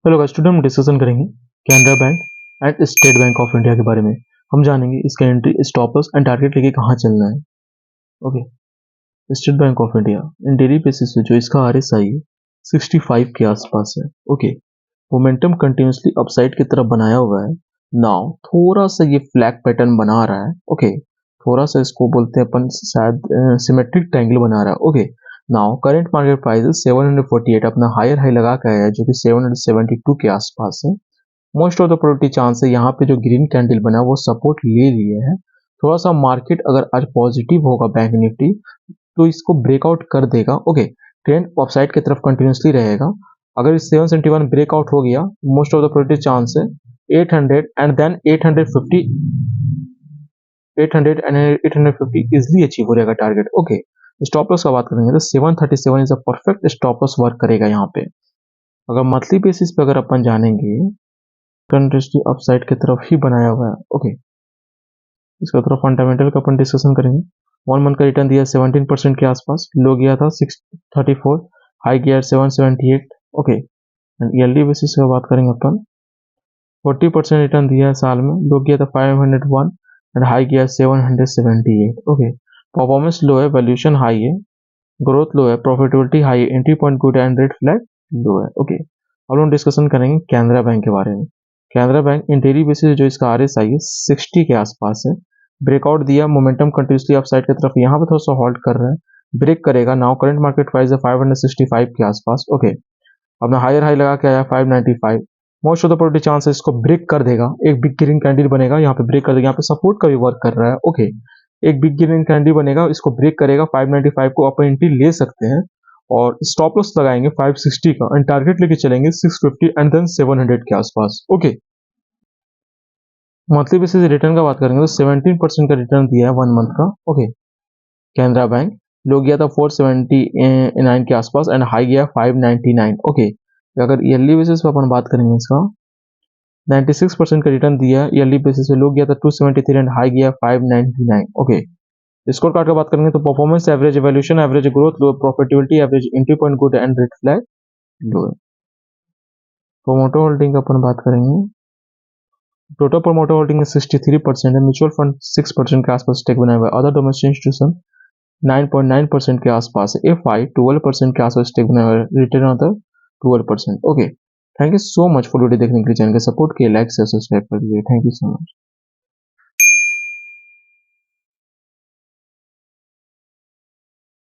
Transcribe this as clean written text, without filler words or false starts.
Hello guys, today हम discussion करेंगे Canara bank and state bank of India के बारे में। हम जानेंगे इसका entry, stop loss and target लेके कहाँ चलना है। Okay, state bank of India in daily basis पे जो इसका आरएसआई है 65 के आसपास है। ओके, मोमेंटम कंटिन्यूसली अपसाइड की तरफ बनाया हुआ है। नाउ थोड़ा सा ये फ्लैग पैटर्न बना रहा है। ओके, थोड़ा सा इसको बोलते हैं अपन शायद सिमेट्रिक ट्रायंगल बना रहा है। Okay, now current market price 748 अपना हायर हाई लगा के आया है, जो कि 772 के आसपास है। Most of the probability chance है यहाँ पे जो ग्रीन कैंडल बना वो सपोर्ट ले लिए है। थोड़ा सा मार्केट अगर आज पॉजिटिव होगा बैंक निफ्टी तो इसको ब्रेकआउट कर देगा। ओके, ट्रेंड अपसाइड की तरफ कंटिन्यूसली रहेगा। अगर इस 771 ब्रेकआउट हो गया, most of the probability chance है 800 and then 850 and 850 easily achieve हो जाएगा टारगेट। ओके, स्टॉप लॉस का बात करेंगे तो 737 is a perfect stop loss work करेगा यहाँ पे। अगर मंथली बेसिस पे अगर अपन जानेंगे, कंटिन्यूसली अपसाइड की तरफ ही बनाया हुआ है। ओके, इसका थोड़ा फंडामेंटल का अपन डिस्कशन करेंगे। 1 मंथ का रिटर्न दिया 17% के आसपास, लो गया था 634, हाई गया 778। ओके, एंड ईयरली बेसिस पे बात करेंगे अपन, 40% रिटर्न दिया है साल में, लो गया था 501 एंड हाई गया 778। ओके, परफॉर्मेंस लो है, वैल्यूएशन हाई है, ग्रोथ लो है, प्रॉफिटेबिलिटी हाई है, एंट्री पॉइंट गुड है एंड रेड फ्लैग लो है। ओके, अब हम डिस्कशन करेंगे कैनरा बैंक के बारे में। कैनरा बैंक इन डेली बेसिस जो इसका आरएसआई है 60 के आसपास है। ब्रेकआउट दिया, मोमेंटम कंटिन्यूसली अपसाइड की तरफ, यहाँ पे थोड़ा सा होल्ड कर रहा है, ब्रेक करेगा। नाउ करंट मार्केट प्राइस है 565 के आसपास। ओके, अपना हायर हाई लगा के आया 595। Most of the probability chance है इसको ब्रेक कर देगा, एक बिग ग्रीन कैंडल बनेगा, यहाँ पे ब्रेक कर देगा। यहाँ पे सपोर्ट का भी वर्क कर रहा है। ओके, एक बिग ग्रीन कैंडल बनेगा, इसको ब्रेक करेगा, 595 को अपन एंट्री ले सकते हैं और स्टॉप लॉस लगाएंगे 560 का एंड टारगेट लेके चलेंगे 650 एंड देन 700 के आसपास। ओके, मंथली बेसिस रिटर्न का बात करेंगे तो 17% का रिटर्न दिया है 1 मंथ का। ओके, कैनरा बैंक लो गया था 479 के आसपास एंड हाई गया 599। ओके, अगर ईयरली बेसिस पे अपन बात करेंगे इसका 96% का रिटर्न दिया है ईयरली बेसिस पे, लो गया था 273 एंड हाई गया 599। ओके, स्कोर कार्ड का बात करेंगे तो performance average, valuation average, growth low, profitability average, entry point good and red flag low है। प्रोमोटर होल्डिंग का अपन बात करेंगे, टोटल प्रोमोटर होल्डिंग 63% है, म्यूचुअल फंड 6% के आसपास स्टेक बनाया हुआ है, अदर डोमेस्टिक इंस्टीट्यूशन 9.9% के आसपास है, एफआई 12% के आसपास स्टेक बनाया हुआ है, return on 12%। Okay, thank you so much for video देखने के लिए। चैनल का सपोर्ट किया, लाइक से सब्सक्राइब कर दीजिए। Thank you so much.